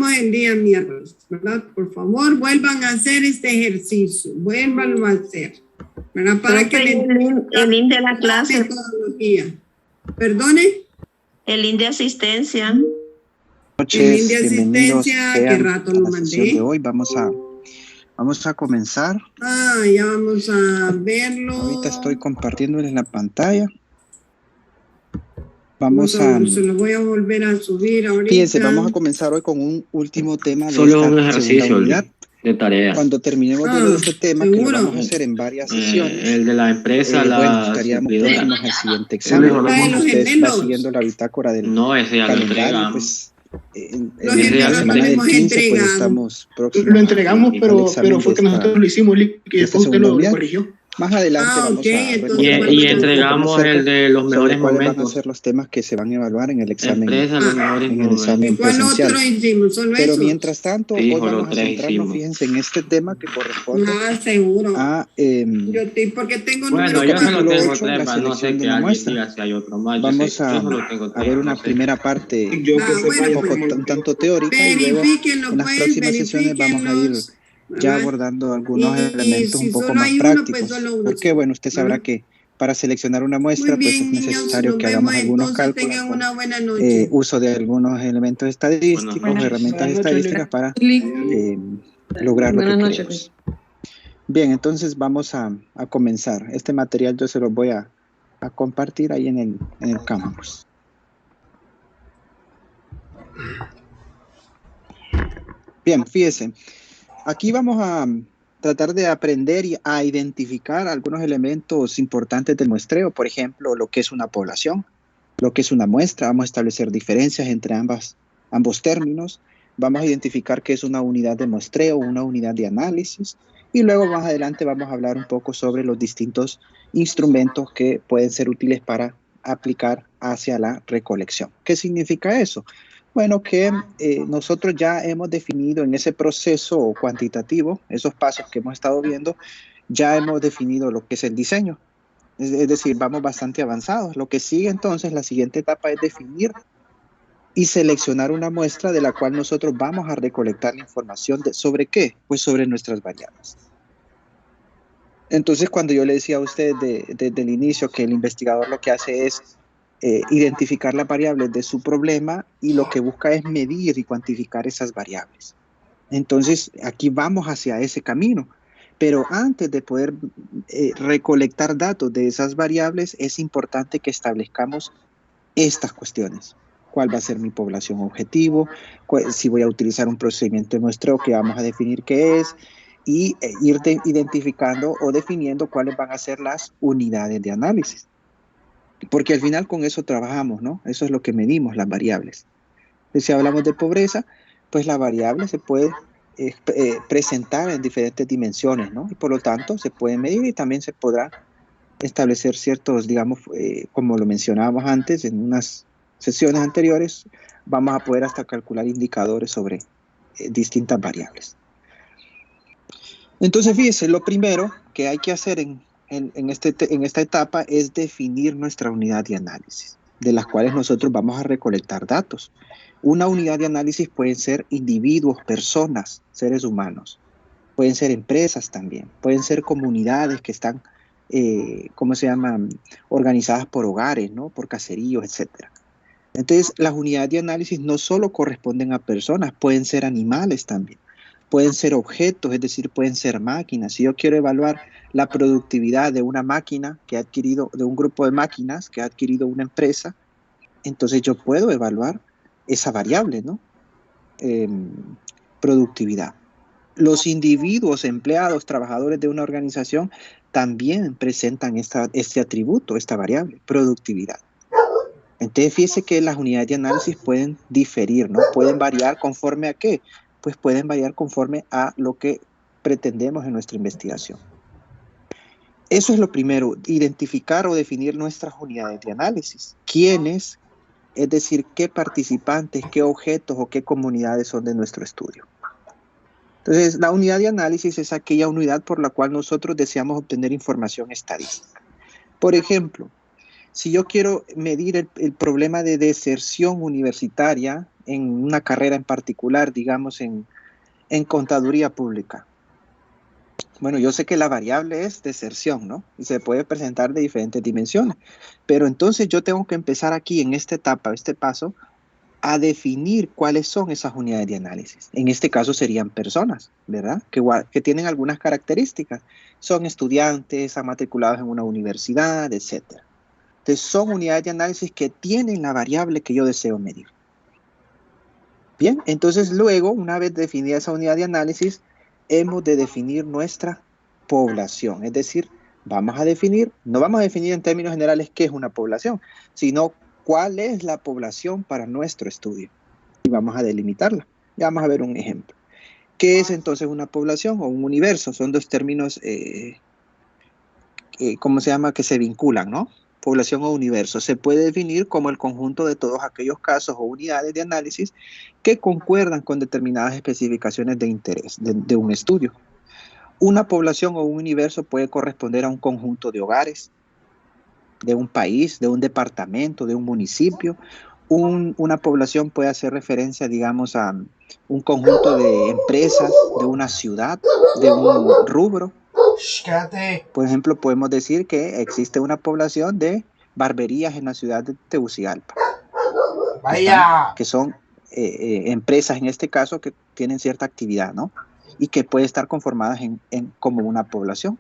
vemos el día miércoles, ¿verdad? Por favor, vuelvan a hacer este ejercicio, vuélvanlo a hacer, ¿verdad? Para que el link de la clase. Metodología. ¿Perdone? El link de asistencia. Noches, el link de asistencia, ¿qué rato lo mandé? De hoy vamos a comenzar. Ya vamos a verlo. Ahorita estoy compartiéndoles la pantalla. Se lo voy a volver a subir ahorita. Fíjense, vamos a comenzar hoy con un último tema. Solo un ejercicio de tareas. Cuando terminemos de ver este tema, que lo vamos a hacer en varias sesiones. El de la empresa, estaríamos próximos al siguiente examen. Usted va siguiendo la bitácora del calendario, pues. La semana del 15, pues estamos próximos. Lo entregamos, pero fue que nosotros lo hicimos y después usted lo corrigió. Más adelante vamos a y entregamos el de los mejores momentos. Van a ser los temas que se van a evaluar en el examen. En el examen presencial. Otro hicimos? ¿Solo Pero eso? mientras tanto, hoy vamos a centrarnos, fíjense, en este tema que corresponde seguro. a... yo porque tengo bueno, yo solo tengo 8, tres, no sé qué alguien diga si hay otro más. Vamos a ver una primera parte un tanto teórica y luego en las próximas sesiones vamos a ir ya abordando algunos elementos un poco más prácticos, porque bueno, usted sabrá que para seleccionar una muestra pues es necesario que hagamos algunos cálculos, uso de algunos elementos estadísticos, herramientas estadísticas para lograr lo que queremos. Bien, entonces vamos a comenzar. Este material yo se lo voy a compartir ahí en el campus. Bien, fíjense. Aquí vamos a tratar de aprender a identificar algunos elementos importantes del muestreo, por ejemplo, lo que es una población, lo que es una muestra. Vamos a establecer diferencias entre ambos términos. Vamos a identificar qué es una unidad de muestreo, una unidad de análisis, y luego más adelante vamos a hablar un poco sobre los distintos instrumentos que pueden ser útiles para aplicar hacia la recolección. ¿Qué significa eso? Bueno, que nosotros ya hemos definido en ese proceso cuantitativo, esos pasos que hemos estado viendo, ya hemos definido lo que es el diseño. Es decir, vamos bastante avanzados. Lo que sigue entonces, la siguiente etapa es definir y seleccionar una muestra de la cual nosotros vamos a recolectar la información ¿sobre qué? Pues sobre nuestras variables. Entonces, cuando yo le decía a usted desde el inicio que el investigador lo que hace es identificar las variables de su problema y lo que busca es medir y cuantificar esas variables. Entonces, aquí vamos hacia ese camino. Pero antes de poder recolectar datos de esas variables, es importante que establezcamos estas cuestiones. ¿Cuál va a ser mi población objetivo? Si voy a utilizar un procedimiento de muestreo que vamos a definir qué es, y ir identificando o definiendo cuáles van a ser las unidades de análisis. Porque al final con eso trabajamos, ¿no? Eso es lo que medimos, las variables. Si hablamos de pobreza, pues la variable se puede presentar en diferentes dimensiones, ¿no? Y por lo tanto se puede medir y también se podrá establecer ciertos, digamos, como lo mencionábamos antes en unas sesiones anteriores, vamos a poder hasta calcular indicadores sobre distintas variables. Entonces, fíjese, lo primero que hay que hacer en esta etapa es definir nuestra unidad de análisis, de las cuales nosotros vamos a recolectar datos. Una unidad de análisis pueden ser individuos, personas, seres humanos. Pueden ser empresas también. Pueden ser comunidades que están, organizadas por hogares, ¿no? Por caseríos, etc. Entonces, las unidades de análisis no solo corresponden a personas, pueden ser animales también. Pueden ser objetos, es decir, pueden ser máquinas. Si yo quiero evaluar la productividad de una máquina que ha adquirido, de un grupo de máquinas que ha adquirido una empresa, entonces yo puedo evaluar esa variable, ¿no? Productividad. Los individuos, empleados, trabajadores de una organización también presentan este atributo, esta variable, productividad. Entonces, fíjese que las unidades de análisis pueden diferir, ¿no? Pueden variar conforme a ¿qué? Pues pueden variar conforme a lo que pretendemos en nuestra investigación. Eso es lo primero, identificar o definir nuestras unidades de análisis. ¿Quiénes? Es decir, qué participantes, qué objetos o qué comunidades son de nuestro estudio. Entonces, la unidad de análisis es aquella unidad por la cual nosotros deseamos obtener información estadística. Por ejemplo, si yo quiero medir el problema de deserción universitaria en una carrera en particular, digamos en contaduría pública. Bueno, yo sé que la variable es deserción, ¿no? Y se puede presentar de diferentes dimensiones. Pero entonces yo tengo que empezar aquí en esta etapa, este paso, a definir cuáles son esas unidades de análisis. En este caso serían personas, ¿verdad? Que tienen algunas características. Son estudiantes, están matriculados en una universidad, etc. Entonces son unidades de análisis que tienen la variable que yo deseo medir. Bien, entonces luego, una vez definida esa unidad de análisis, hemos de definir nuestra población. Es decir, no vamos a definir en términos generales qué es una población, sino cuál es la población para nuestro estudio. Y vamos a delimitarla. Ya vamos a ver un ejemplo. ¿Qué es entonces una población o un universo? Son dos términos, ¿cómo se llama? Que se vinculan, ¿no? Población o universo. Se puede definir como el conjunto de todos aquellos casos o unidades de análisis que concuerdan con determinadas especificaciones de interés de un estudio. Una población o un universo puede corresponder a un conjunto de hogares, de un país, de un departamento, de un municipio. Una población puede hacer referencia, digamos, a un conjunto de empresas, de una ciudad, de un rubro. Por ejemplo, podemos decir que existe una población de barberías en la ciudad de Tegucigalpa. Que son empresas, en este caso, que tienen cierta actividad, ¿no? Y que puede estar conformadas como una población.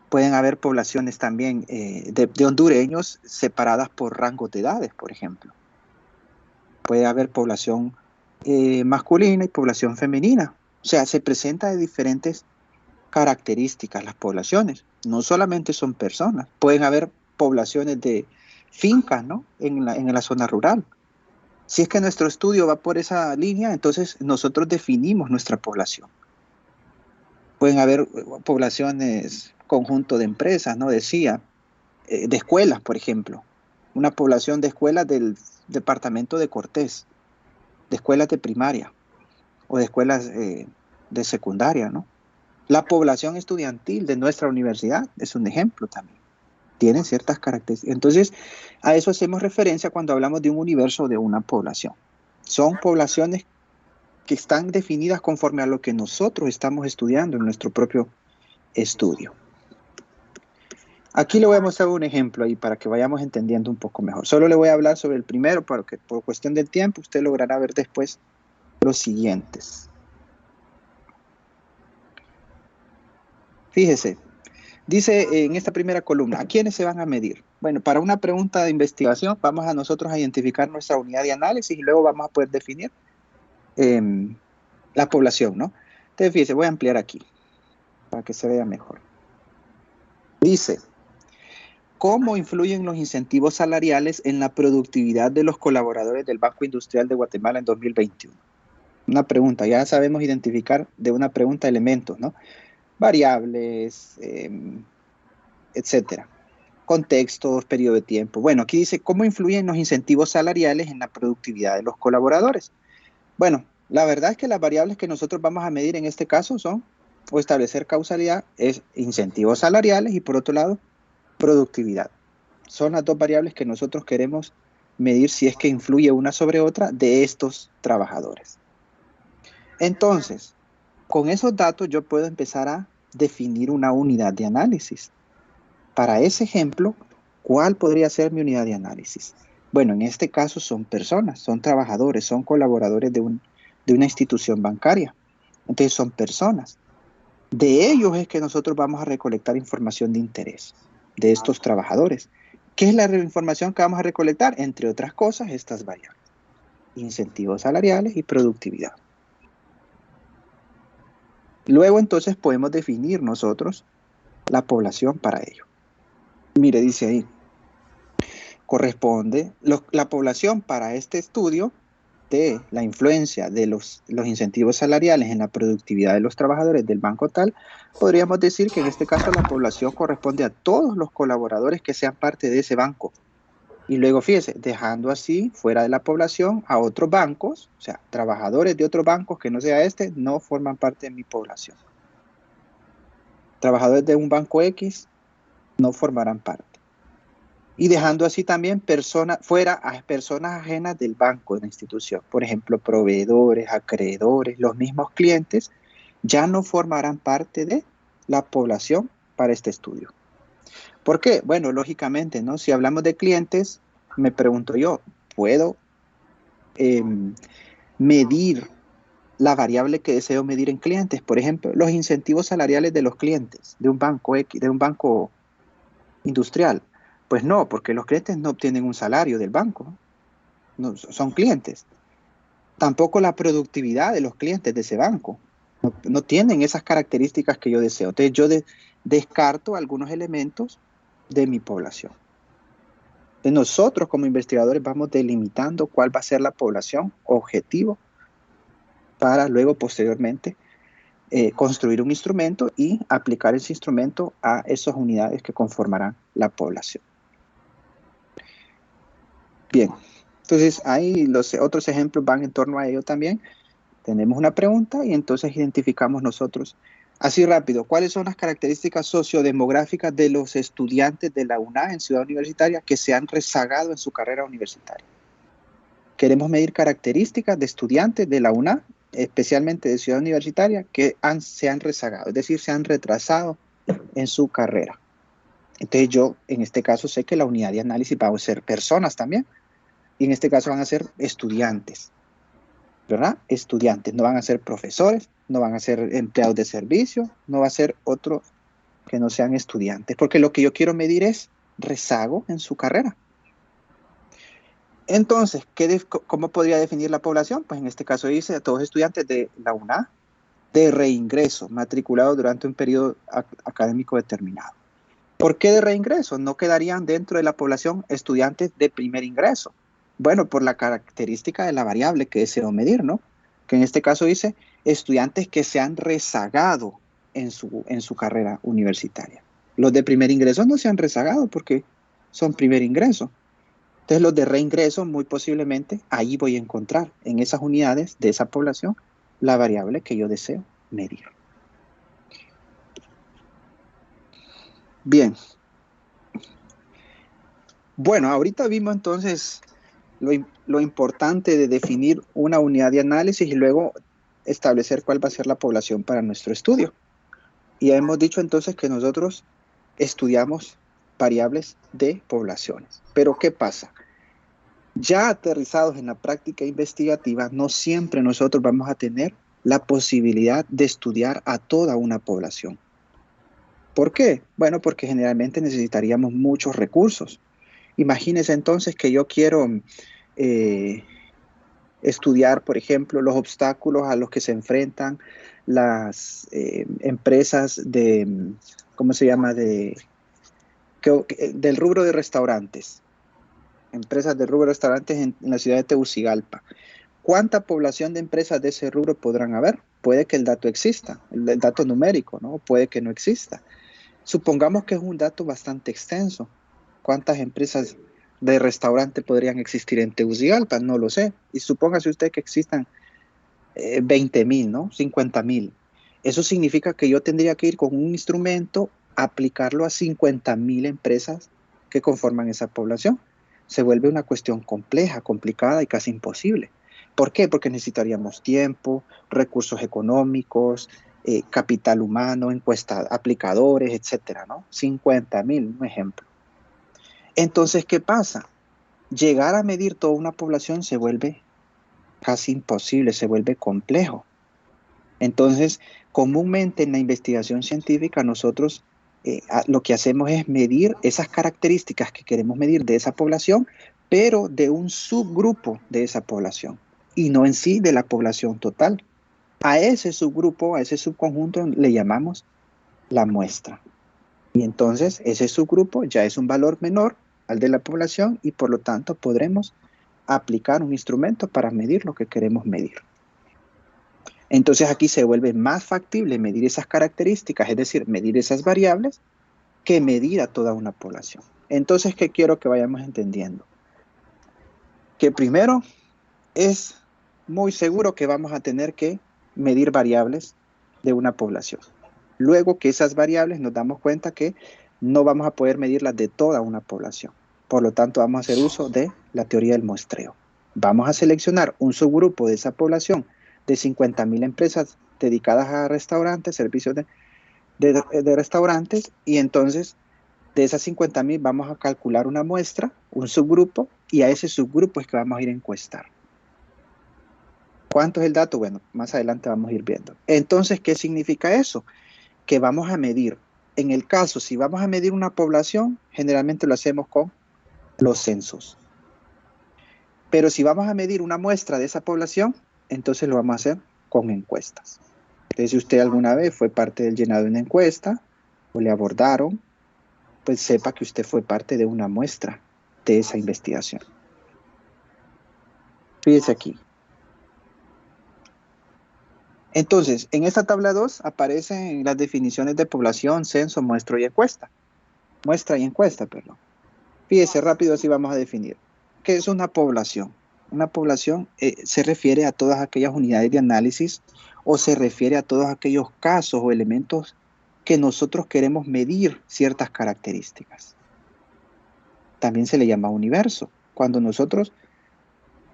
Pueden haber poblaciones también de hondureños separadas por rangos de edades, por ejemplo. Puede haber población masculina y población femenina. O sea, se presenta de diferentes características las poblaciones. No solamente son personas. Pueden haber poblaciones de fincas, ¿no? En la zona rural. Si es que nuestro estudio va por esa línea, entonces nosotros definimos nuestra población. Pueden haber poblaciones, conjunto de empresas, ¿no? Decía, de escuelas, por ejemplo. Una población de escuelas del departamento de Cortés, de escuelas de primaria o de escuelas de secundaria, ¿no? La población estudiantil de nuestra universidad es un ejemplo también. Tienen ciertas características. Entonces, a eso hacemos referencia cuando hablamos de un universo o de una población. Son poblaciones que están definidas conforme a lo que nosotros estamos estudiando en nuestro propio estudio. Aquí le voy a mostrar un ejemplo ahí para que vayamos entendiendo un poco mejor. Solo le voy a hablar sobre el primero para que por cuestión del tiempo usted logrará ver después los siguientes. Fíjese, dice en esta primera columna, ¿a quiénes se van a medir? Bueno, para una pregunta de investigación vamos a nosotros a identificar nuestra unidad de análisis y luego vamos a poder definir la población, ¿no? Entonces, fíjese, voy a ampliar aquí para que se vea mejor. Dice, ¿cómo influyen los incentivos salariales en la productividad de los colaboradores del Banco Industrial de Guatemala en 2021? Una pregunta, ya sabemos identificar de una pregunta elementos, ¿no? Variables, etcétera. Contextos, periodo de tiempo. Bueno, aquí dice, ¿cómo influyen los incentivos salariales en la productividad de los colaboradores? Bueno, la verdad es que las variables que nosotros vamos a medir en este caso son, o establecer causalidad, es incentivos salariales y por otro lado, productividad. Son las dos variables que nosotros queremos medir si es que influye una sobre otra de estos trabajadores. Entonces, con esos datos yo puedo empezar a definir una unidad de análisis. Para ese ejemplo, ¿cuál podría ser mi unidad de análisis? Bueno, en este caso son personas, son trabajadores, son colaboradores de una institución bancaria. Entonces son personas. De ellos es que nosotros vamos a recolectar información de interés, de estos trabajadores. ¿Qué es la información que vamos a recolectar? Entre otras cosas, estas variables. Incentivos salariales y productividad. Luego entonces podemos definir nosotros la población para ello. Mire, dice ahí, corresponde la población para este estudio de la influencia de los incentivos salariales en la productividad de los trabajadores del banco tal, podríamos decir que en este caso la población corresponde a todos los colaboradores que sean parte de ese banco. Y luego fíjese, dejando así fuera de la población a otros bancos, o sea, trabajadores de otros bancos que no sea este, no forman parte de mi población. Trabajadores de un banco X no formarán parte. y dejando así también fuera a personas ajenas del banco de la institución. Por ejemplo, proveedores, acreedores, los mismos clientes ya no formarán parte de la población para este estudio. ¿Por qué? Bueno, lógicamente, ¿no? Si hablamos de clientes, me pregunto yo, ¿puedo medir la variable que deseo medir en clientes? Por ejemplo, los incentivos salariales de los clientes de un banco industrial. Pues no, porque los clientes no obtienen un salario del banco, no, son clientes. Tampoco la productividad de los clientes de ese banco. No tienen esas características que yo deseo. Entonces yo descarto algunos elementos de mi población. Entonces nosotros como investigadores vamos delimitando cuál va a ser la población objetivo para luego posteriormente construir un instrumento y aplicar ese instrumento a esas unidades que conformarán la población. Bien, entonces ahí los otros ejemplos van en torno a ello también. Tenemos una pregunta y entonces identificamos nosotros, así rápido, ¿cuáles son las características sociodemográficas de los estudiantes de la UNA en Ciudad Universitaria que se han rezagado en su carrera universitaria? Queremos medir características de estudiantes de la UNA, especialmente de Ciudad Universitaria, que se han rezagado, es decir, se han retrasado en su carrera. Entonces yo, en este caso, sé que la unidad de análisis va a ser personas también, y en este caso van a ser estudiantes, ¿verdad? Estudiantes, no van a ser profesores, no van a ser empleados de servicio, no va a ser otros que no sean estudiantes, porque lo que yo quiero medir es rezago en su carrera. Entonces, ¿cómo podría definir la población? Pues en este caso dice a todos estudiantes de la UNA de reingreso, matriculados durante un periodo académico determinado. ¿Por qué de reingreso? No quedarían dentro de la población estudiantes de primer ingreso. Bueno, por la característica de la variable que deseo medir, ¿no? Que en este caso dice estudiantes que se han rezagado en su carrera universitaria. Los de primer ingreso no se han rezagado porque son primer ingreso. Entonces los de reingreso muy posiblemente ahí voy a encontrar en esas unidades de esa población la variable que yo deseo medir. Bien. Bueno, ahorita vimos entonces lo importante de definir una unidad de análisis y luego establecer cuál va a ser la población para nuestro estudio. Y ya hemos dicho entonces que nosotros estudiamos variables de poblaciones. Pero ¿qué pasa? Ya aterrizados en la práctica investigativa, no siempre nosotros vamos a tener la posibilidad de estudiar a toda una población. ¿Por qué? Bueno, porque generalmente necesitaríamos muchos recursos. Imagínense entonces que yo quiero estudiar, por ejemplo, los obstáculos a los que se enfrentan las empresas de, ¿cómo se llama? Del rubro de restaurantes. Empresas del rubro de restaurantes en la ciudad de Tegucigalpa. ¿Cuánta población de empresas de ese rubro podrán haber? Puede que el dato exista, el dato numérico, ¿no? Puede que no exista. Supongamos que es un dato bastante extenso. ¿Cuántas empresas de restaurante podrían existir en Tegucigalpa? No lo sé. Y supóngase usted que existan 20,000, ¿no? 50,000. Eso significa que yo tendría que ir con un instrumento, aplicarlo a 50,000 empresas que conforman esa población. Se vuelve una cuestión compleja, complicada y casi imposible. ¿Por qué? Porque necesitaríamos tiempo, recursos económicos, capital humano, aplicadores, etcétera, ¿no? 50,000, un ejemplo. Entonces, ¿qué pasa? Llegar a medir toda una población se vuelve casi imposible, se vuelve complejo. Entonces, comúnmente en la investigación científica nosotros lo que hacemos es medir esas características que queremos medir de esa población, pero de un subgrupo de esa población y no en sí de la población total. A ese subgrupo, a ese subconjunto le llamamos la muestra. Y entonces ese subgrupo ya es un valor menor al de la población y por lo tanto podremos aplicar un instrumento para medir lo que queremos medir. Entonces aquí se vuelve más factible medir esas características, es decir, medir esas variables, que medir a toda una población. Entonces, ¿qué quiero que vayamos entendiendo? Que primero es muy seguro que vamos a tener que medir variables de una población. Luego que esas variables nos damos cuenta que no vamos a poder medirlas de toda una población. Por lo tanto, vamos a hacer uso de la teoría del muestreo. Vamos a seleccionar un subgrupo de esa población de 50,000 empresas dedicadas a restaurantes, servicios de restaurantes, y entonces de esas 50,000 vamos a calcular una muestra, un subgrupo, y a ese subgrupo es que vamos a ir a encuestar. ¿Cuánto es el dato? Bueno, más adelante vamos a ir viendo. Entonces, ¿qué significa eso? Que vamos a medir. En el caso, si vamos a medir una población, generalmente lo hacemos con los censos. Pero si vamos a medir una muestra de esa población, entonces lo vamos a hacer con encuestas. Entonces, si usted alguna vez fue parte del llenado de una encuesta o le abordaron, pues sepa que usted fue parte de una muestra de esa investigación. Fíjese aquí. Entonces, en esta tabla 2 aparecen las definiciones de población, censo, muestra y encuesta. Muestra y encuesta, perdón. Fíjese rápido, así vamos a definir. ¿Qué es una población? Una población se refiere a todas aquellas unidades de análisis o se refiere a todos aquellos casos o elementos que nosotros queremos medir ciertas características. También se le llama universo. Cuando nosotros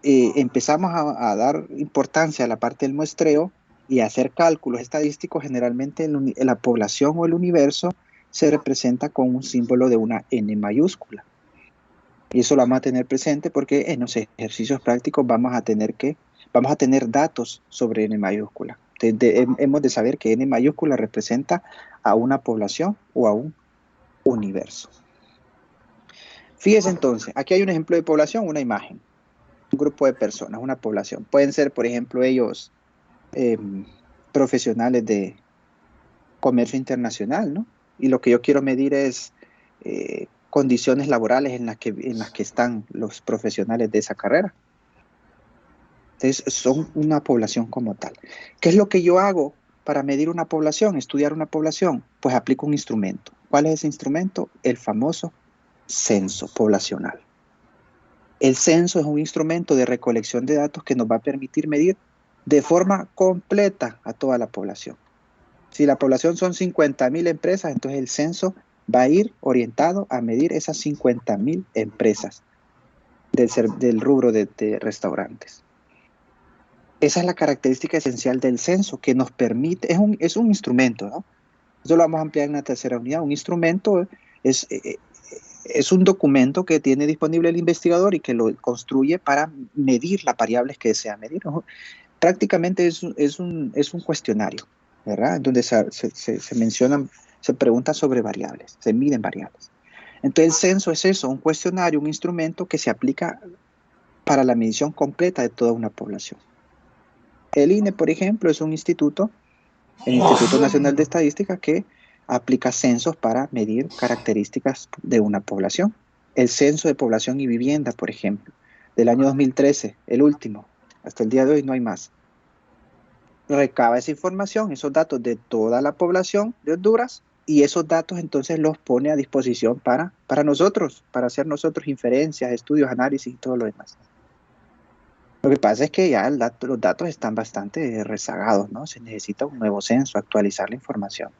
empezamos a dar importancia a la parte del muestreo y a hacer cálculos estadísticos, generalmente la población o el universo se representa con un símbolo de una N mayúscula. Y eso lo vamos a tener presente porque en los ejercicios prácticos vamos a tener datos sobre N mayúscula. Hemos de saber que N mayúscula representa a una población o a un universo. Fíjese entonces, aquí hay un ejemplo de población, una imagen, un grupo de personas, una población. Pueden ser, por ejemplo, ellos profesionales de comercio internacional, ¿no? Y lo que yo quiero medir es condiciones laborales en las que están los profesionales de esa carrera. Entonces, son una población como tal. ¿Qué es lo que yo hago para medir una población, estudiar una población? Pues aplico un instrumento. ¿Cuál es ese instrumento? El famoso censo poblacional. El censo es un instrumento de recolección de datos que nos va a permitir medir de forma completa a toda la población. Si la población son 50,000 empresas, entonces el censo va a ir orientado a medir esas 50,000 empresas del rubro de restaurantes. Esa es la característica esencial del censo que nos permite, es un instrumento, ¿no? Eso lo vamos a ampliar en la tercera unidad. Un instrumento es un documento que tiene disponible el investigador y que lo construye para medir las variables que desea medir, ¿no? Prácticamente es un cuestionario, ¿verdad? Donde se mencionan, se pregunta sobre variables, se miden variables. Entonces el censo es eso, un cuestionario, un instrumento que se aplica para la medición completa de toda una población. El INE, por ejemplo, es un instituto, el Instituto Nacional de Estadística, que aplica censos para medir características de una población. El censo de población y vivienda, por ejemplo, del año 2013, el último, hasta el día de hoy no hay más. Recaba esa información, esos datos de toda la población de Honduras, y esos datos entonces los pone a disposición para nosotros, para hacer nosotros inferencias, estudios, análisis y todo lo demás. Lo que pasa es que ya los datos están bastante rezagados, ¿no? Se necesita un nuevo censo, actualizar la información.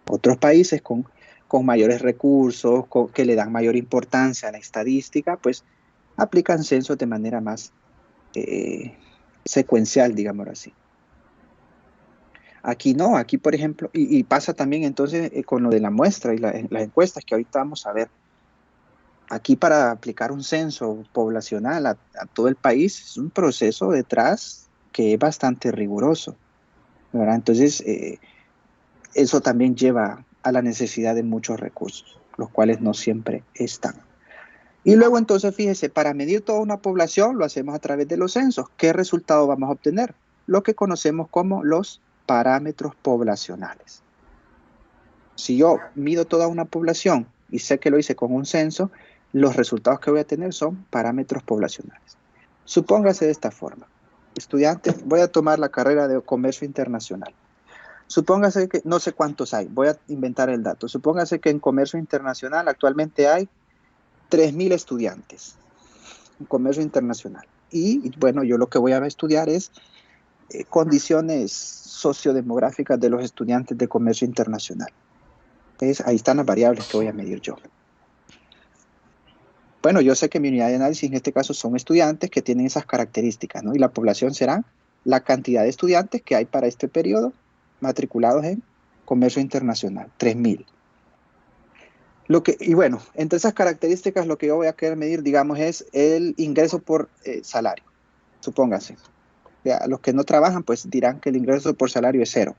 Otros países con mayores recursos, que le dan mayor importancia a la estadística, pues aplican censos de manera más secuencial, digámoslo así. Aquí no, aquí por ejemplo, y pasa también entonces con lo de la muestra y las encuestas que ahorita vamos a ver. Aquí para aplicar un censo poblacional a todo el país es un proceso detrás que es bastante riguroso, ¿verdad? Entonces, eso también lleva a la necesidad de muchos recursos, los cuales no siempre están. Y luego entonces, fíjese, para medir toda una población lo hacemos a través de los censos. ¿Qué resultado vamos a obtener? Lo que conocemos como los parámetros poblacionales. Si yo mido toda una población y sé que lo hice con un censo, los resultados que voy a tener son parámetros poblacionales. Supóngase de esta forma. Estudiante, voy a tomar la carrera de comercio internacional. Supóngase que, no sé cuántos hay, voy a inventar el dato. Supóngase que en comercio internacional actualmente hay 3,000 estudiantes en comercio internacional. Y bueno, yo lo que voy a estudiar es condiciones sociodemográficas de los estudiantes de comercio internacional. Entonces, ahí están las variables que voy a medir yo. Bueno, yo sé que mi unidad de análisis en este caso son estudiantes que tienen esas características, ¿no? Y la población será la cantidad de estudiantes que hay para este periodo matriculados en comercio internacional, 3.000. Y bueno, entre esas características lo que yo voy a querer medir, digamos, es el ingreso por salario, supóngase. Ya, los que no trabajan, pues dirán que el ingreso por salario es 0,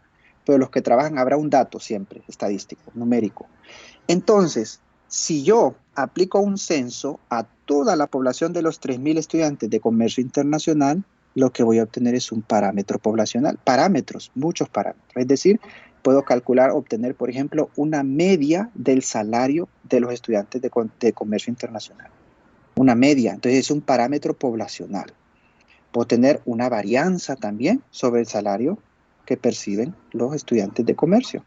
pero los que trabajan habrá un dato siempre, estadístico, numérico. Entonces, si yo aplico un censo a toda la población de los 3.000 estudiantes de comercio internacional, lo que voy a obtener es un parámetro poblacional. Parámetros, muchos parámetros. Es decir, puedo calcular, obtener, por ejemplo, una media del salario de los estudiantes de comercio internacional. Una media, entonces es un parámetro poblacional. Puedo tener una varianza también sobre el salario que perciben los estudiantes de comercio.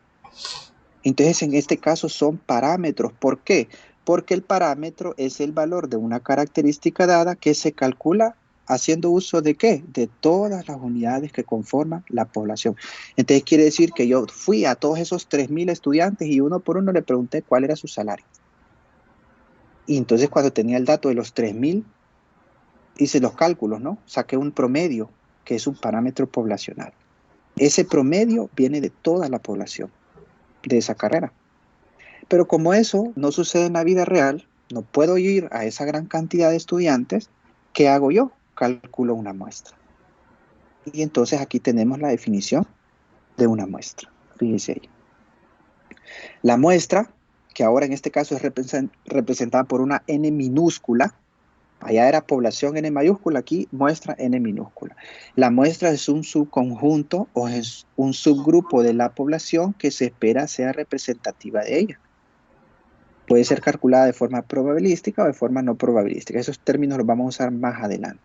Entonces, en este caso son parámetros. ¿Por qué? Porque el parámetro es el valor de una característica dada que se calcula haciendo uso ¿de qué? De todas las unidades que conforman la población. Entonces, quiere decir que yo fui a todos esos 3.000 estudiantes y uno por uno le pregunté cuál era su salario. Y entonces, cuando tenía el dato de los 3.000, hice los cálculos, ¿no? Saqué un promedio, que es un parámetro poblacional. Ese promedio viene de toda la población de esa carrera. Pero como eso no sucede en la vida real, no puedo ir a esa gran cantidad de estudiantes, ¿qué hago yo? Calculo una muestra. Y entonces aquí tenemos la definición de una muestra. Fíjense ahí. La muestra, que ahora en este caso es representada por una N minúscula, allá era población N mayúscula, aquí muestra N minúscula. La muestra es un subconjunto o es un subgrupo de la población que se espera sea representativa de ella. Puede ser calculada de forma probabilística o de forma no probabilística. Esos términos los vamos a usar más adelante.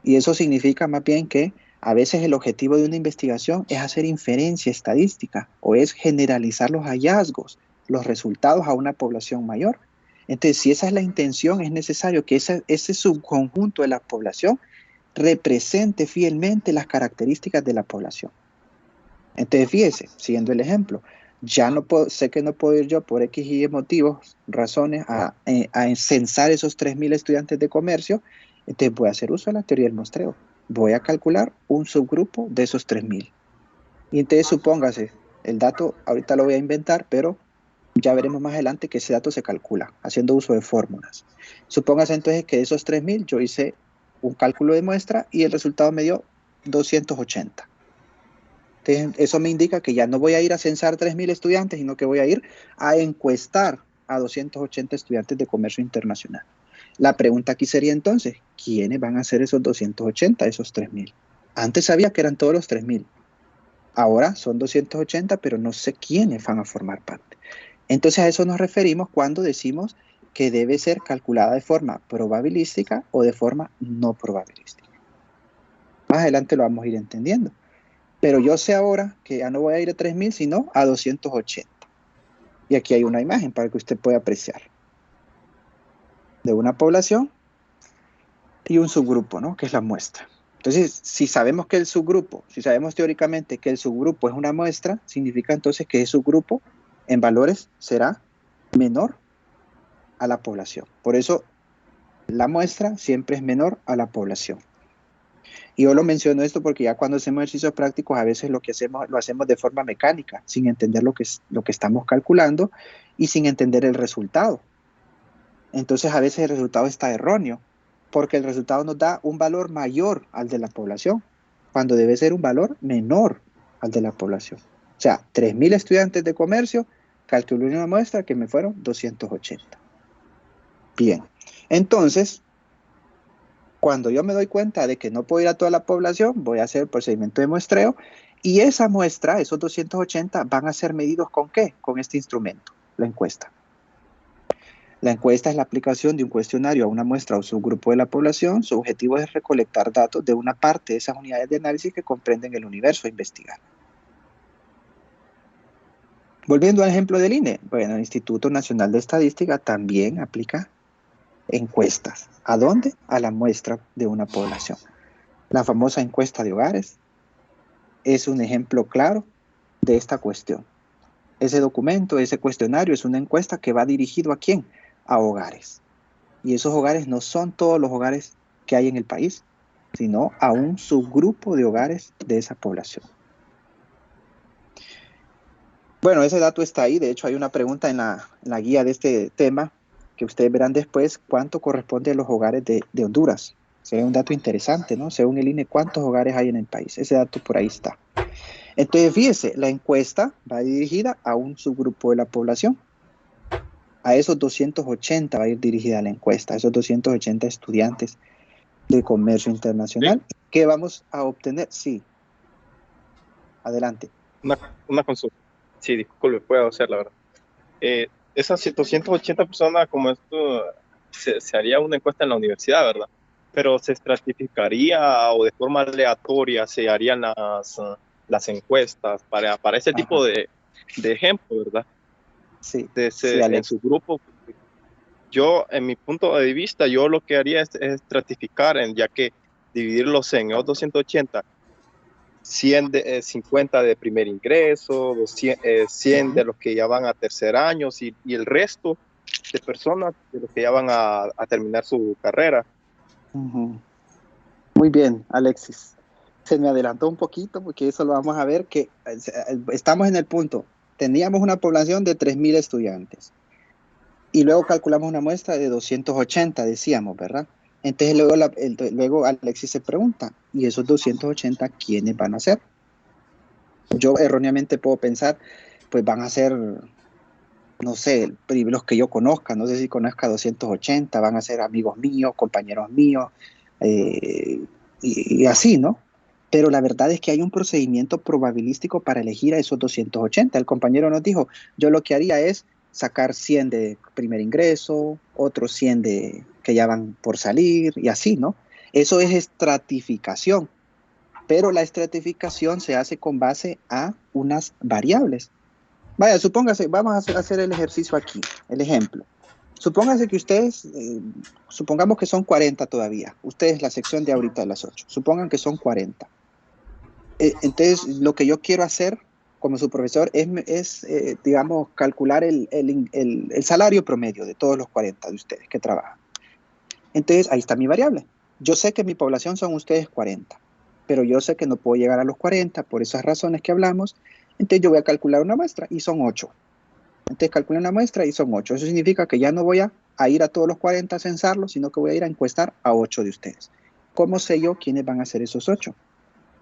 Y eso significa más bien que a veces el objetivo de una investigación es hacer inferencia estadística o es generalizar los hallazgos, los resultados a una población mayor. Entonces, si esa es la intención, es necesario que ese subconjunto de la población represente fielmente las características de la población. Entonces, fíjese, siguiendo el ejemplo, ya no puedo, sé que no puedo ir yo por X y motivos, razones, a censar esos 3.000 estudiantes de comercio. Entonces voy a hacer uso de la teoría del muestreo. Voy a calcular un subgrupo de esos 3.000. Y entonces supóngase, el dato ahorita lo voy a inventar, pero ya veremos más adelante que ese dato se calcula haciendo uso de fórmulas. Supóngase entonces que de esos 3.000 yo hice un cálculo de muestra y el resultado me dio 280. Entonces, eso me indica que ya no voy a ir a censar 3.000 estudiantes, sino que voy a ir a encuestar a 280 estudiantes de comercio internacional. La pregunta aquí sería entonces, ¿quiénes van a ser esos 280, esos 3.000? Antes sabía que eran todos los 3.000. Ahora son 280, pero no sé quiénes van a formar parte. Entonces a eso nos referimos cuando decimos que debe ser calculada de forma probabilística o de forma no probabilística. Más adelante lo vamos a ir entendiendo. Pero yo sé ahora que ya no voy a ir a 3.000, sino a 280. Y aquí hay una imagen para que usted pueda apreciar. De una población y un subgrupo, ¿no? Que es la muestra. Entonces, si sabemos que el subgrupo, si sabemos teóricamente que el subgrupo es una muestra, significa entonces que ese subgrupo en valores será menor a la población. Por eso, la muestra siempre es menor a la población. Y yo lo menciono esto porque ya cuando hacemos ejercicios prácticos, a veces lo que hacemos, lo hacemos de forma mecánica, sin entender lo que estamos calculando y sin entender el resultado. Entonces, a veces el resultado está erróneo, porque el resultado nos da un valor mayor al de la población, cuando debe ser un valor menor al de la población. O sea, 3.000 estudiantes de comercio, calculé una muestra que me fueron 280. Bien, entonces, cuando yo me doy cuenta de que no puedo ir a toda la población, voy a hacer el procedimiento de muestreo, y esa muestra, esos 280, van a ser medidos ¿con qué? Con este instrumento, la encuesta. La encuesta es la aplicación de un cuestionario a una muestra o subgrupo de la población. Su objetivo es recolectar datos de una parte de esas unidades de análisis que comprenden el universo a investigar. Volviendo al ejemplo del INE, bueno, el Instituto Nacional de Estadística también aplica encuestas. ¿A dónde? A la muestra de una población. La famosa encuesta de hogares es un ejemplo claro de esta cuestión. Ese documento, ese cuestionario es una encuesta que va dirigido ¿a quién? a hogares. Y esos hogares no son todos los hogares que hay en el país, sino a un subgrupo de hogares de esa población. Bueno, ese dato está ahí. De hecho, hay una pregunta en la guía de este tema que ustedes verán después, cuánto corresponde a los hogares de Honduras. Sería un dato interesante, ¿no? Según el INE, ¿cuántos hogares hay en el país? Ese dato por ahí está. Entonces, fíjese, la encuesta va dirigida a un subgrupo de la población. A esos 280 va a ir dirigida la encuesta, a esos 280 estudiantes de comercio internacional. ¿Sí? ¿Qué vamos a obtener? Sí. Adelante. Una consulta. Sí, disculpe, puedo hacer la verdad. Esas 280 personas, como esto, se haría una encuesta en la universidad, ¿verdad? Pero se estratificaría o de forma aleatoria se harían las encuestas para ese tipo de ejemplo, ¿verdad? Sí, sí, en su grupo. Yo, en mi punto de vista, yo lo que haría es estratificar, ya que dividirlos en los 280, 50 de primer ingreso, 100 de los que ya van a tercer año y el resto de personas de los que ya van a terminar su carrera. Muy bien, Alexis. Se me adelantó un poquito porque eso lo vamos a ver, que estamos en el punto. Teníamos una población de 3,000 estudiantes y luego calculamos una muestra de 280, decíamos, ¿verdad? Entonces luego Alexis se pregunta, ¿y esos 280 quiénes van a ser? Yo erróneamente puedo pensar, pues van a ser, no sé, los que yo conozca, no sé si conozca 280, van a ser amigos míos, compañeros míos, y así, ¿no? Pero la verdad es que hay un procedimiento probabilístico para elegir a esos 280. El compañero nos dijo, yo lo que haría es sacar 100 de primer ingreso, otros 100 que ya van por salir, y así, ¿no? Eso es estratificación, pero la estratificación se hace con base a unas variables. Vaya, supóngase, vamos a hacer el ejercicio aquí, el ejemplo. Supóngase que ustedes, supongamos que son 40 todavía, ustedes la sección de ahorita de las 8, supongan que son 40. Entonces, lo que yo quiero hacer como su profesor es digamos, calcular el salario promedio de todos los 40 de ustedes que trabajan. Entonces, ahí está mi variable. Yo sé que mi población son ustedes 40, pero yo sé que no puedo llegar a los 40 por esas razones que hablamos. Entonces, yo voy a calcular una muestra y son 8. Entonces, calculo una muestra y son 8. Eso significa que ya no voy a ir a todos los 40 a censarlos, sino que voy a ir a encuestar a 8 de ustedes. ¿Cómo sé yo quiénes van a ser esos 8?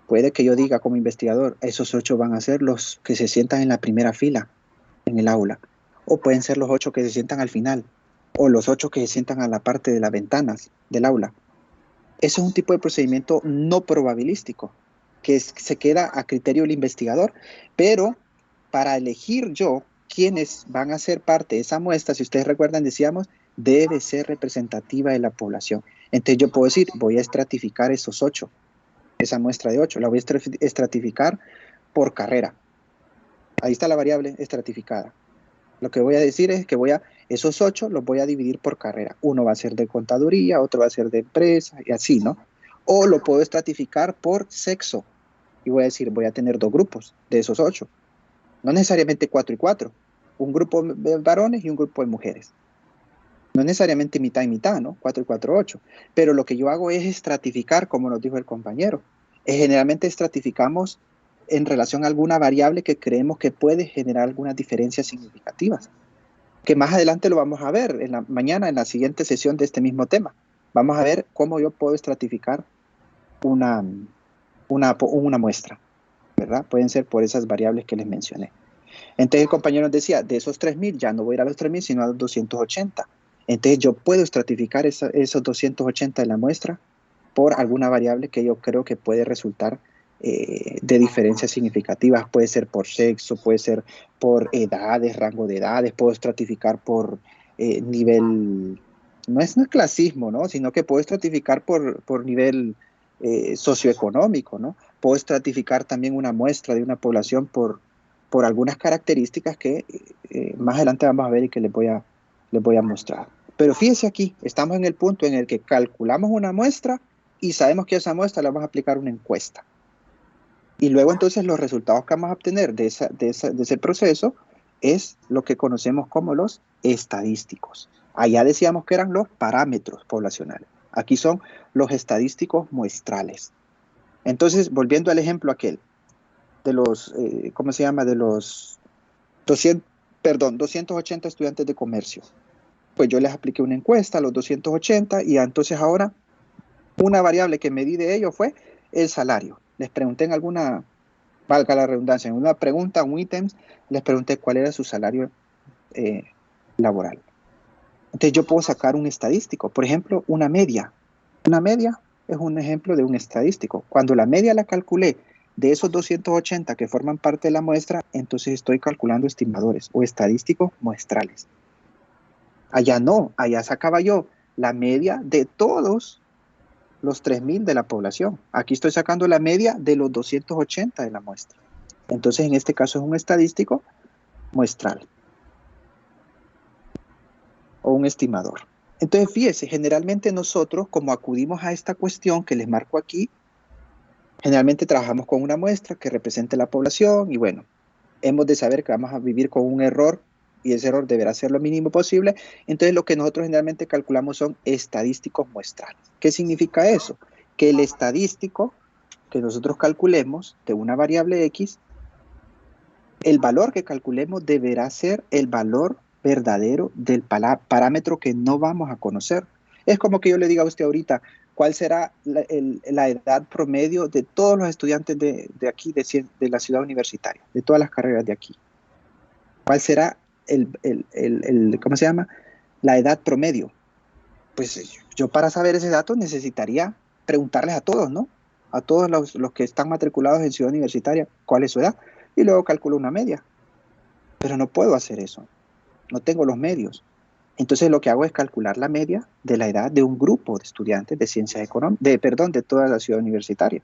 Puede que yo diga como investigador, esos 8 van a ser los que se sientan en la primera fila en el aula. O pueden ser los 8 que se sientan al final. O los 8 que se sientan a la parte de las ventanas del aula. Eso es un tipo de procedimiento no probabilístico, que se queda a criterio del investigador. Pero para elegir yo quiénes van a ser parte de esa muestra, si ustedes recuerdan, decíamos, debe ser representativa de la población. Entonces yo puedo decir, voy a estratificar esos 8. Esa muestra de 8, la voy a estratificar por carrera. Ahí está la variable estratificada. Lo que voy a decir es que esos 8 los voy a dividir por carrera. Uno va a ser de contaduría, otro va a ser de empresa, y así, ¿no? O lo puedo estratificar por sexo. Y voy a decir, voy a tener 2 grupos de esos 8. No necesariamente 4 y 4. Un grupo de varones y un grupo de mujeres. No necesariamente mitad y mitad, ¿no? 4 y 4, 8. Pero lo que yo hago es estratificar, como nos dijo el compañero. Generalmente estratificamos en relación a alguna variable que creemos que puede generar algunas diferencias significativas. Que más adelante lo vamos a ver mañana en la siguiente sesión de este mismo tema. Vamos a ver cómo yo puedo estratificar una muestra, ¿verdad? Pueden ser por esas variables que les mencioné. Entonces el compañero nos decía, de esos 3,000 ya no voy a ir a los 3,000, sino a los 280. Entonces yo puedo estratificar esos 280 de la muestra por alguna variable que yo creo que puede resultar de diferencias significativas. Puede ser por sexo, puede ser por edades, rango de edades, puedo estratificar por nivel, no es clasismo, ¿no? Sino que puedo estratificar por nivel socioeconómico, ¿no? Puedo estratificar también una muestra de una población por algunas características que más adelante vamos a ver y que les voy a mostrar. Pero fíjense aquí, estamos en el punto en el que calculamos una muestra y sabemos que a esa muestra le vamos a aplicar una encuesta. Y luego entonces los resultados que vamos a obtener de ese proceso es lo que conocemos como los estadísticos. Allá decíamos que eran los parámetros poblacionales. Aquí son los estadísticos muestrales. Entonces, volviendo al ejemplo aquel, de los, ¿cómo se llama? De los 280 estudiantes de comercio. Pues yo les apliqué una encuesta a los 280 y entonces ahora una variable que medí de ellos fue el salario. Les pregunté en alguna, valga la redundancia, en una pregunta, un ítem, les pregunté cuál era su salario laboral. Entonces yo puedo sacar un estadístico, por ejemplo, una media. Una media es un ejemplo de un estadístico. Cuando la media la calculé de esos 280 que forman parte de la muestra, entonces estoy calculando estimadores o estadísticos muestrales. Allá no, allá sacaba yo la media de todos los 3.000 de la población. Aquí estoy sacando la media de los 280 de la muestra. Entonces en este caso es un estadístico muestral o un estimador. Entonces fíjese, generalmente nosotros como acudimos a esta cuestión que les marco aquí, generalmente trabajamos con una muestra que represente la población y bueno, hemos de saber que vamos a vivir con un error y ese error deberá ser lo mínimo posible. Entonces lo que nosotros generalmente calculamos son estadísticos muestrales. ¿Qué significa eso? Que el estadístico que nosotros calculemos de una variable X, el valor que calculemos deberá ser el valor verdadero del parámetro que no vamos a conocer. Es como que yo le diga a usted ahorita, ¿cuál será la edad promedio de todos los estudiantes de aquí, de la ciudad universitaria, de todas las carreras de aquí? ¿Cuál será ¿cómo se llama? La edad promedio. Pues yo para saber ese dato necesitaría preguntarles a todos, ¿no? A todos los que están matriculados en ciudad universitaria, ¿cuál es su edad? Y luego calculo una media. Pero no puedo hacer eso. No tengo los medios. Entonces lo que hago es calcular la media de la edad de un grupo de estudiantes de ciencias económicas, de toda la ciudad universitaria.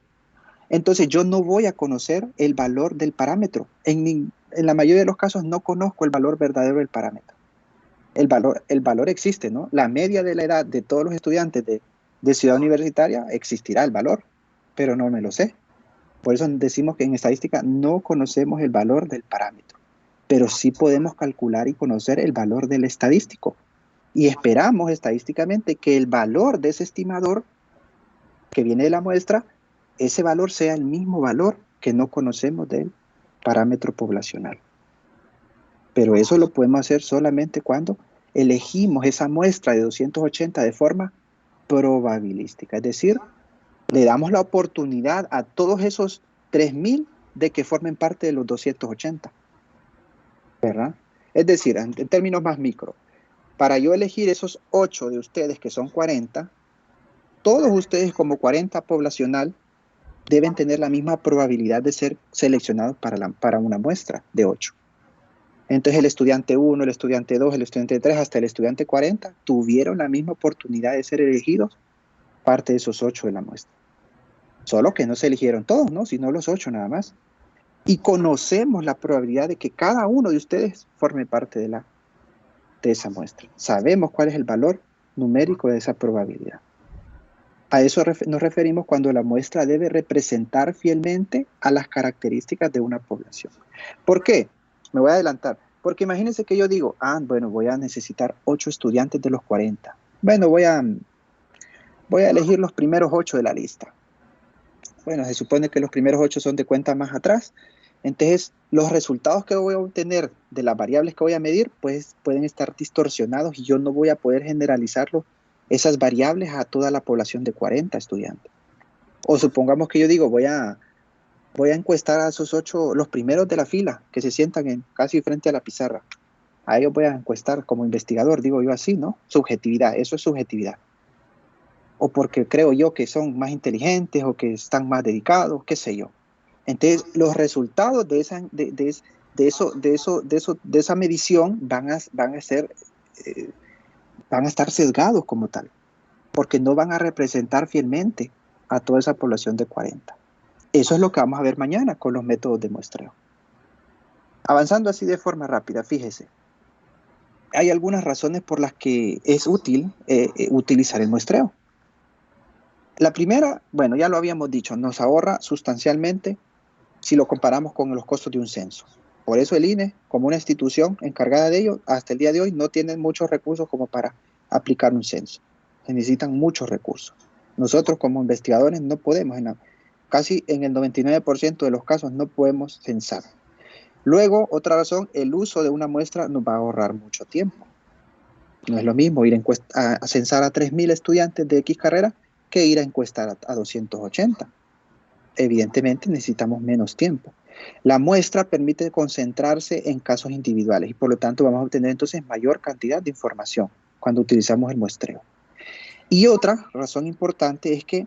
Entonces yo no voy a conocer el valor del parámetro. En la mayoría de los casos no conozco el valor verdadero del parámetro. El valor existe, ¿no? La media de la edad de todos los estudiantes de ciudad universitaria existirá el valor, pero no me lo sé. Por eso decimos que en estadística no conocemos el valor del parámetro, pero sí podemos calcular y conocer el valor del estadístico. Y esperamos estadísticamente que el valor de ese estimador que viene de la muestra, ese valor sea el mismo valor que no conocemos del parámetro poblacional. Pero eso lo podemos hacer solamente cuando elegimos esa muestra de 280 de forma probabilística. Es decir, le damos la oportunidad a todos esos 3.000 de que formen parte de los 280. ¿Verdad? Es decir, en términos más micro, para yo elegir esos 8 de ustedes que son 40, todos ustedes como 40 poblacional deben tener la misma probabilidad de ser seleccionados para una muestra de 8. Entonces el estudiante 1, el estudiante 2, el estudiante 3, hasta el estudiante 40 tuvieron la misma oportunidad de ser elegidos parte de esos 8 de la muestra. Solo que no se eligieron todos, ¿no? Sino los 8 nada más. Y conocemos la probabilidad de que cada uno de ustedes forme parte de esa muestra. Sabemos cuál es el valor numérico de esa probabilidad. A eso nos referimos cuando la muestra debe representar fielmente a las características de una población. ¿Por qué? Me voy a adelantar. Porque imagínense que yo digo, bueno, voy a necesitar 8 estudiantes de los 40. Bueno, voy a elegir los primeros 8 de la lista. Bueno, se supone que los primeros 8 son de cuenta más atrás. Entonces, los resultados que voy a obtener de las variables que voy a medir, pues pueden estar distorsionados y yo no voy a poder generalizarlo, esas variables, a toda la población de 40 estudiantes. O supongamos que yo digo, voy a encuestar a esos 8, los primeros de la fila, que se sientan casi frente a la pizarra. A ellos voy a encuestar como investigador, digo yo así, ¿no? Subjetividad, eso es subjetividad. O porque creo yo que son más inteligentes o que están más dedicados, qué sé yo. Entonces, los resultados de esa medición van a estar sesgados como tal, porque no van a representar fielmente a toda esa población de 40. Eso es lo que vamos a ver mañana con los métodos de muestreo. Avanzando así de forma rápida, fíjese. Hay algunas razones por las que es útil utilizar el muestreo. La primera, bueno, ya lo habíamos dicho, nos ahorra sustancialmente si lo comparamos con los costos de un censo. Por eso el INE, como una institución encargada de ello, hasta el día de hoy no tiene muchos recursos como para aplicar un censo. Se necesitan muchos recursos. Nosotros como investigadores no podemos, casi en el 99% de los casos no podemos censar. Luego, otra razón, el uso de una muestra nos va a ahorrar mucho tiempo. No es lo mismo ir a censar a 3.000 estudiantes de X carrera que ir a encuestar a 280. Evidentemente necesitamos menos tiempo. La muestra permite concentrarse en casos individuales y por lo tanto vamos a obtener entonces mayor cantidad de información cuando utilizamos el muestreo. Y otra razón importante es que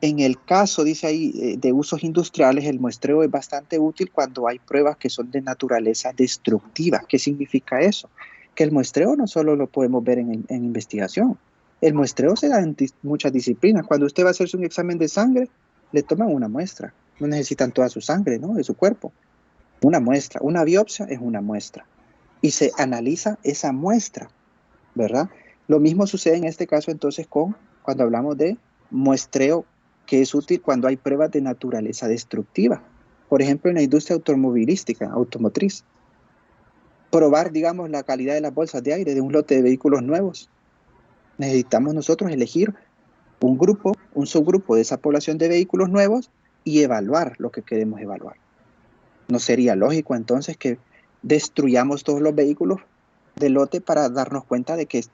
en el caso, dice ahí, de usos industriales, el muestreo es bastante útil cuando hay pruebas que son de naturaleza destructiva. ¿Qué significa eso? Que el muestreo no solo lo podemos ver en investigación. El muestreo se da en muchas disciplinas. Cuando usted va a hacerse un examen de sangre, le toman una muestra. No necesitan toda su sangre, ¿no?, de su cuerpo. Una muestra. Una biopsia es una muestra. Y se analiza esa muestra, ¿verdad? Lo mismo sucede en este caso entonces cuando hablamos de muestreo, que es útil cuando hay pruebas de naturaleza destructiva. Por ejemplo, en la industria automotriz. Probar, digamos, la calidad de las bolsas de aire de un lote de vehículos nuevos. Necesitamos nosotros elegir un subgrupo de esa población de vehículos nuevos y evaluar lo que queremos evaluar. ¿No sería lógico entonces que destruyamos todos los vehículos del lote para darnos cuenta de que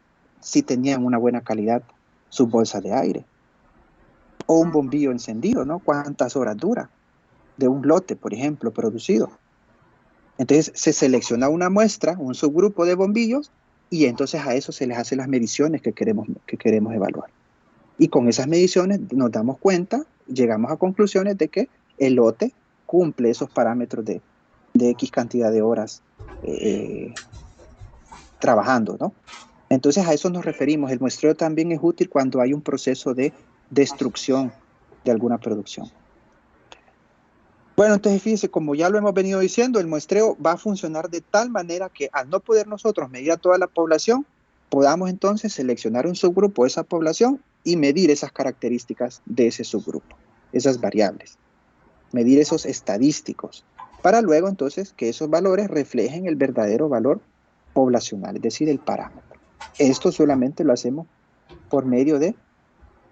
sí tenían una buena calidad sus bolsas de aire? O un bombillo encendido, ¿no? ¿Cuántas horas dura? De un lote, por ejemplo, producido. Entonces se selecciona una muestra, un subgrupo de bombillos, y entonces a eso se les hace las mediciones que queremos evaluar. Y con esas mediciones nos damos cuenta, llegamos a conclusiones de que el lote cumple esos parámetros de X cantidad de horas trabajando, ¿no? Entonces a eso nos referimos. El muestreo también es útil cuando hay un proceso de destrucción de alguna producción. Bueno, entonces fíjense, como ya lo hemos venido diciendo, el muestreo va a funcionar de tal manera que al no poder nosotros medir a toda la población, podamos entonces seleccionar un subgrupo de esa población y medir esas características de ese subgrupo, esas variables, medir esos estadísticos, para luego entonces que esos valores reflejen el verdadero valor poblacional, es decir, el parámetro. Esto solamente lo hacemos por medio de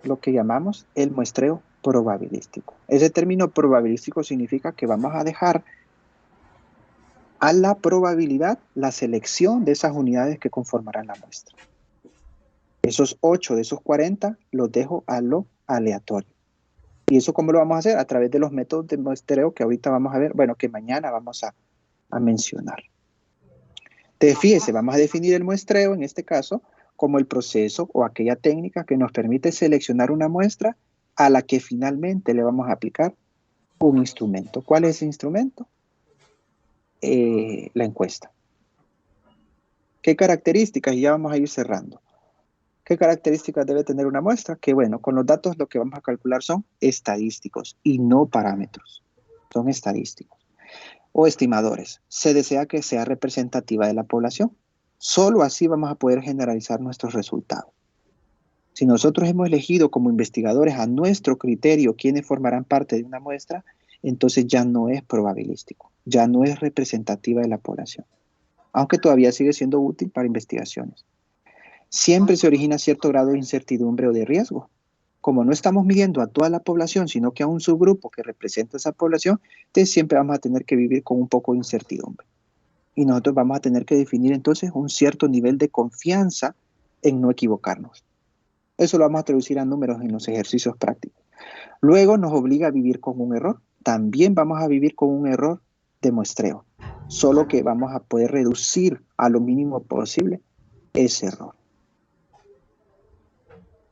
lo que llamamos el muestreo probabilístico. Ese término probabilístico significa que vamos a dejar a la probabilidad la selección de esas unidades que conformarán la muestra. Esos 8 de esos 40 los dejo a lo aleatorio. ¿Y eso cómo lo vamos a hacer? A través de los métodos de muestreo que ahorita vamos a ver, bueno, que mañana vamos a mencionar. Entonces, fíjese, vamos a definir el muestreo, en este caso, como el proceso o aquella técnica que nos permite seleccionar una muestra a la que finalmente le vamos a aplicar un instrumento. ¿Cuál es ese instrumento? La encuesta. ¿Qué características? Y ya vamos a ir cerrando. ¿Qué características debe tener una muestra? Que bueno, con los datos lo que vamos a calcular son estadísticos y no parámetros. Son estadísticos o estimadores. Se desea que sea representativa de la población. Solo así vamos a poder generalizar nuestros resultados. Si nosotros hemos elegido como investigadores a nuestro criterio quienes formarán parte de una muestra, entonces ya no es probabilístico, ya no es representativa de la población, aunque todavía sigue siendo útil para investigaciones. Siempre se origina cierto grado de incertidumbre o de riesgo. Como no estamos midiendo a toda la población, sino que a un subgrupo que representa a esa población, entonces siempre vamos a tener que vivir con un poco de incertidumbre. Y nosotros vamos a tener que definir entonces un cierto nivel de confianza en no equivocarnos. Eso lo vamos a traducir a números en los ejercicios prácticos. Luego nos obliga a vivir con un error. También vamos a vivir con un error de muestreo, solo que vamos a poder reducir a lo mínimo posible ese error.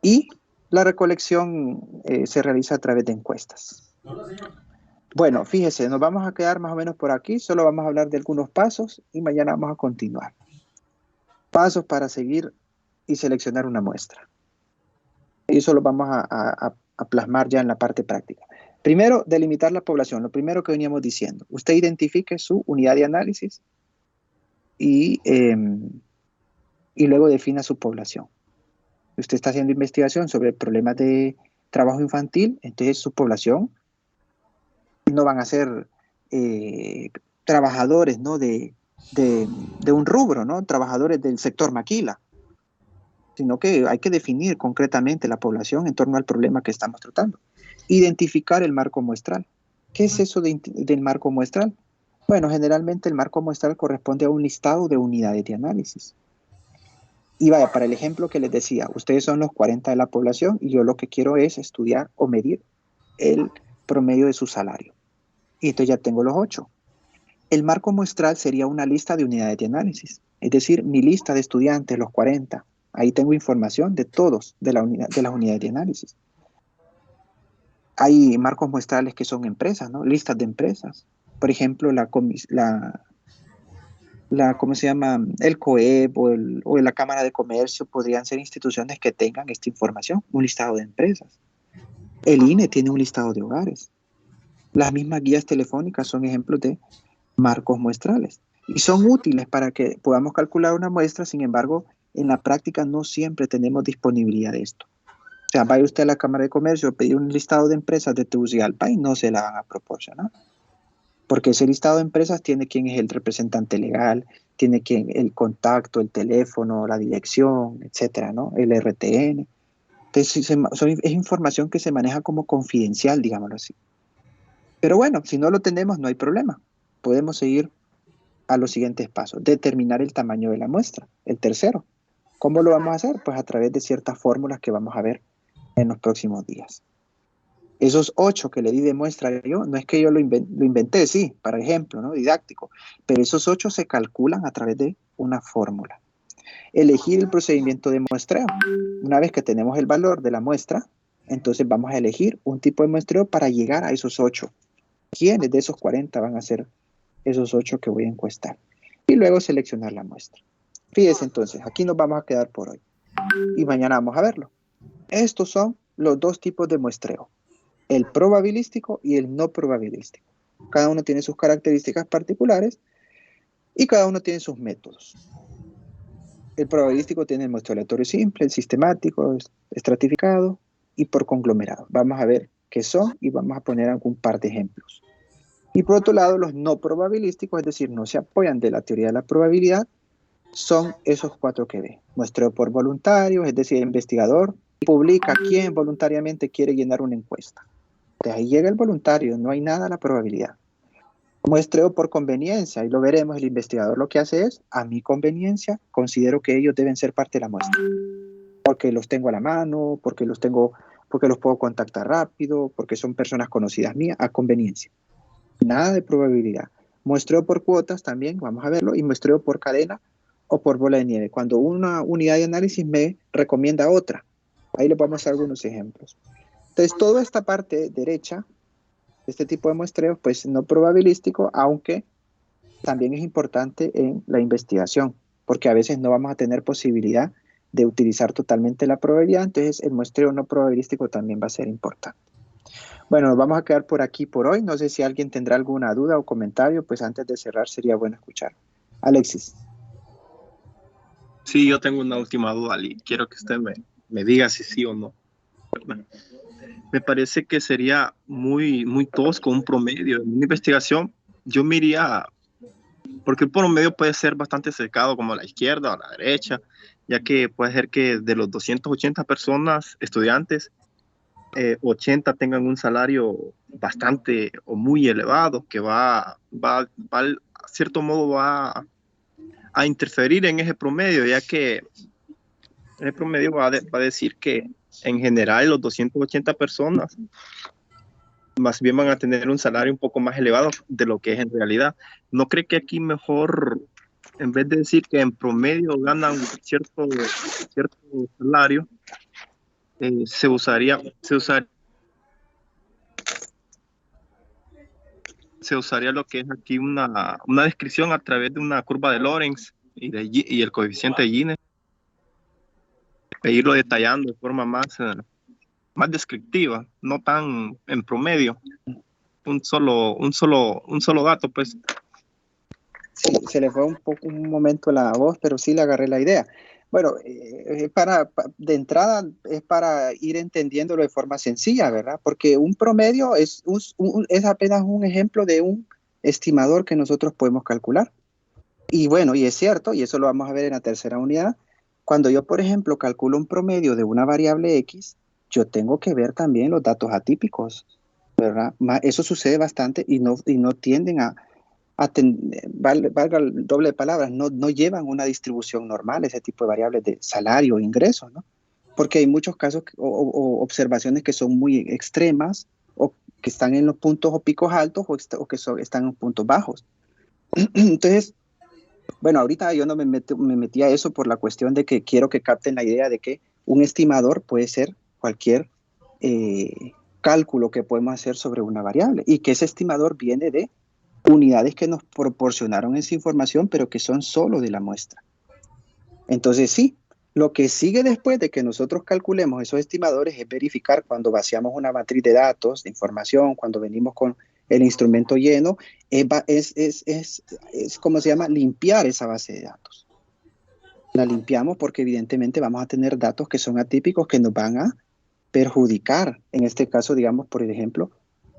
Y la recolección se realiza a través de encuestas. Bueno, fíjese, nos vamos a quedar más o menos por aquí, solo vamos a hablar de algunos pasos y mañana vamos a continuar. Pasos para seguir y seleccionar una muestra. Y eso lo vamos a plasmar ya en la parte práctica. Primero, delimitar la población, lo primero que veníamos diciendo. Usted identifique su unidad de análisis y luego defina su población. Usted está haciendo investigación sobre problemas de trabajo infantil, entonces su población no van a ser trabajadores, ¿no?, de un rubro, ¿no?, trabajadores del sector maquila. sino que hay que definir concretamente la población en torno al problema que estamos tratando. Identificar el marco muestral. ¿Qué es eso del marco muestral? Bueno, generalmente el marco muestral corresponde a un listado de unidades de análisis. Y vaya, para el ejemplo que les decía, ustedes son los 40 de la población y yo lo que quiero es estudiar o medir el promedio de su salario. Y entonces ya tengo los 8. El marco muestral sería una lista de unidades de análisis. Es decir, mi lista de estudiantes, los 40. Ahí tengo información de todos, de las unidades de análisis. Hay marcos muestrales que son empresas, ¿no? Listas de empresas. Por ejemplo, ¿cómo se llama? El COEP o la Cámara de Comercio podrían ser instituciones que tengan esta información, un listado de empresas. El INE tiene un listado de hogares. Las mismas guías telefónicas son ejemplos de marcos muestrales y son útiles para que podamos calcular una muestra. Sin embargo, en la práctica no siempre tenemos disponibilidad de esto. O sea, vaya usted a la Cámara de Comercio a pedir un listado de empresas de Tegucigalpa y no se la van a proporcionar. Porque ese listado de empresas tiene quién es el representante legal, tiene quién el contacto, el teléfono, la dirección, etcétera, ¿no? El RTN. Entonces, es información que se maneja como confidencial, digámoslo así. Pero bueno, si no lo tenemos, no hay problema. Podemos seguir a los siguientes pasos. Determinar el tamaño de la muestra, el tercero. ¿Cómo lo vamos a hacer? Pues a través de ciertas fórmulas que vamos a ver en los próximos días. Esos 8 que le di de muestra yo, no es que yo lo inventé, sí, para ejemplo, ¿no? Didáctico, pero esos 8 se calculan a través de una fórmula. Elegir el procedimiento de muestreo. Una vez que tenemos el valor de la muestra, entonces vamos a elegir un tipo de muestreo para llegar a esos 8. ¿Quiénes de esos 40 van a ser esos 8 que voy a encuestar? Y luego seleccionar la muestra. Fíjense entonces, aquí nos vamos a quedar por hoy. Y mañana vamos a verlo. Estos son los 2 tipos de muestreo. El probabilístico y el no probabilístico. Cada uno tiene sus características particulares y cada uno tiene sus métodos. El probabilístico tiene el muestreo aleatorio simple, el sistemático, estratificado y por conglomerado. Vamos a ver qué son y vamos a poner algún par de ejemplos. Y por otro lado, los no probabilísticos, es decir, no se apoyan de la teoría de la probabilidad, son esos 4 que ve. Muestreo por voluntarios, es decir, el investigador publica quién voluntariamente quiere llenar una encuesta. De ahí llega el voluntario, no hay nada a la probabilidad. Muestreo por conveniencia, y lo veremos, el investigador lo que hace es, a mi conveniencia, considero que ellos deben ser parte de la muestra. Porque los tengo a la mano, porque los puedo contactar rápido, porque son personas conocidas mías, a conveniencia. Nada de probabilidad. Muestreo por cuotas también, vamos a verlo, y muestreo por cadena o por bola de nieve. Cuando una unidad de análisis me recomienda otra. Ahí les vamos a dar algunos ejemplos. Entonces, toda esta parte derecha, este tipo de muestreo, pues no probabilístico, aunque también es importante en la investigación, porque a veces no vamos a tener posibilidad de utilizar totalmente la probabilidad, entonces el muestreo no probabilístico también va a ser importante. Bueno, nos vamos a quedar por aquí por hoy. No sé si alguien tendrá alguna duda o comentario, pues antes de cerrar sería bueno escuchar. Alexis. Sí, yo tengo una última duda, y quiero que usted me diga si sí o no. Bueno, me parece que sería muy tosco un promedio. En una investigación, yo me iría, porque el promedio puede ser bastante cercado como a la izquierda o a la derecha, ya que puede ser que de los 280 personas, estudiantes, 80 tengan un salario bastante o muy elevado, que a cierto modo va a interferir en ese promedio, ya que el promedio va a decir que en general los 280 personas más bien van a tener un salario un poco más elevado de lo que es en realidad. ¿No cree que aquí mejor, en vez de decir que en promedio ganan cierto salario, se usaría lo que es aquí una descripción a través de una curva de Lorenz y el coeficiente de Gini, e irlo detallando de forma más descriptiva, no tan en promedio, un solo dato, pues. Sí, se le fue un momento la voz, pero sí le agarré la idea. Bueno, de entrada es para ir entendiéndolo de forma sencilla, ¿verdad? Porque un promedio es apenas un ejemplo de un estimador que nosotros podemos calcular. Y bueno, y es cierto, y eso lo vamos a ver en la tercera unidad, Cuando yo, por ejemplo, calculo un promedio de una variable X, yo tengo que ver también los datos atípicos, ¿verdad? Eso sucede bastante y no tienden valga el doble de palabras, no llevan una distribución normal, ese tipo de variables de salario, ingresos, ¿no? Porque hay muchos casos o observaciones que son muy extremas o que están en los puntos o picos altos o que están en los puntos bajos. Entonces, bueno, ahorita yo no me metí a eso por la cuestión de que quiero que capten la idea de que un estimador puede ser cualquier cálculo que podemos hacer sobre una variable y que ese estimador viene de unidades que nos proporcionaron esa información, pero que son solo de la muestra. Entonces, sí, lo que sigue después de que nosotros calculemos esos estimadores es verificar cuando vaciamos una matriz de datos, de información, cuando venimos con el instrumento lleno, es como se llama, limpiar esa base de datos. La limpiamos porque evidentemente vamos a tener datos que son atípicos que nos van a perjudicar, en este caso, digamos, por ejemplo,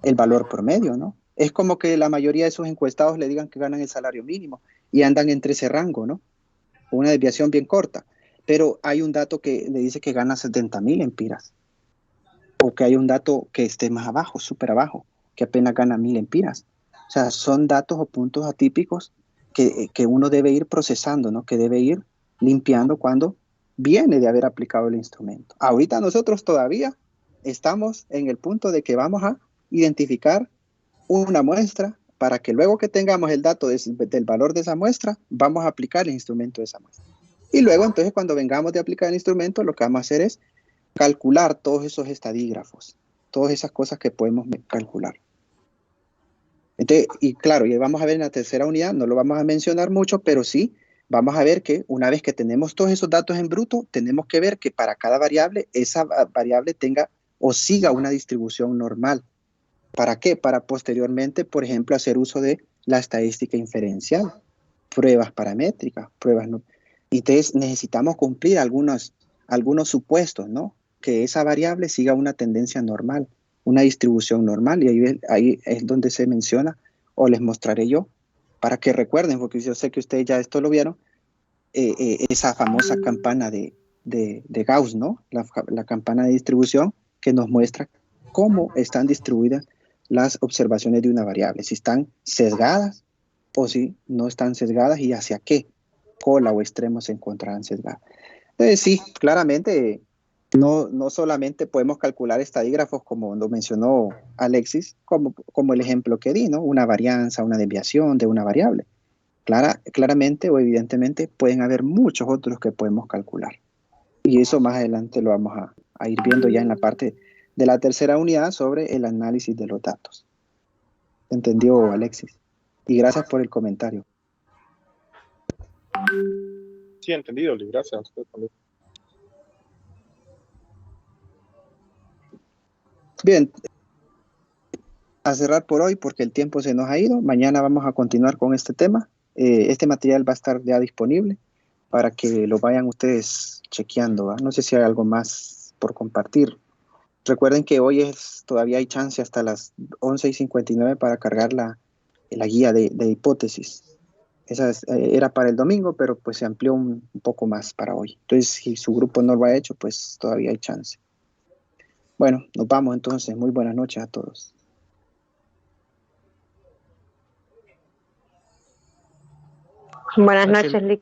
el valor promedio, ¿no? Es como que la mayoría de esos encuestados le digan que ganan el salario mínimo y andan entre ese rango, ¿no? Una desviación bien corta, pero hay un dato que le dice que gana 70,000 empiras, o que hay un dato que esté más abajo, súper abajo, que apenas gana 1,000 empiras. O sea, son datos o puntos atípicos que uno debe ir procesando, ¿no? Que debe ir limpiando cuando viene de haber aplicado el instrumento. Ahorita nosotros todavía estamos en el punto de que vamos a identificar una muestra para que luego que tengamos el dato del valor de esa muestra, vamos a aplicar el instrumento de esa muestra. Y luego entonces cuando vengamos de aplicar el instrumento, lo que vamos a hacer es calcular todos esos estadígrafos, todas esas cosas que podemos calcular. Entonces, y claro, y vamos a ver en la tercera unidad, no lo vamos a mencionar mucho, pero sí vamos a ver que una vez que tenemos todos esos datos en bruto, tenemos que ver que para cada variable, esa variable tenga o siga una distribución normal. ¿Para qué? Para posteriormente, por ejemplo, hacer uso de la estadística inferencial, pruebas paramétricas, pruebas no. Entonces necesitamos cumplir algunos supuestos, ¿no? Que esa variable siga una tendencia normal, una distribución normal, y ahí es donde se menciona, o les mostraré yo, para que recuerden, porque yo sé que ustedes ya esto lo vieron, esa famosa campana de Gauss, ¿no? La campana de distribución que nos muestra cómo están distribuidas las observaciones de una variable, si están sesgadas o si no están sesgadas y hacia qué cola o extremo se encontrarán sesgadas. Entonces sí, claramente no solamente podemos calcular estadígrafos como lo mencionó Alexis, como el ejemplo que di, ¿no? Una varianza, una desviación de una variable. Claramente o evidentemente pueden haber muchos otros que podemos calcular. Y eso más adelante lo vamos a ir viendo ya en la parte de la tercera unidad sobre el análisis de los datos. ¿Entendió, Alexis? Y gracias por el comentario. Sí, entendido, Lee, gracias a usted también. Bien, a cerrar por hoy porque el tiempo se nos ha ido. Mañana vamos a continuar con este tema. Este material va a estar ya disponible para que lo vayan ustedes chequeando, ¿va? No sé si hay algo más por compartir. Recuerden que hoy todavía hay chance hasta las 11:59 para cargar la guía de hipótesis. Esa era para el domingo, pero pues se amplió un poco más para hoy. Entonces, si su grupo no lo ha hecho, pues todavía hay chance. Bueno, nos vamos entonces. Muy buenas noches a todos. Buenas noches, Lick.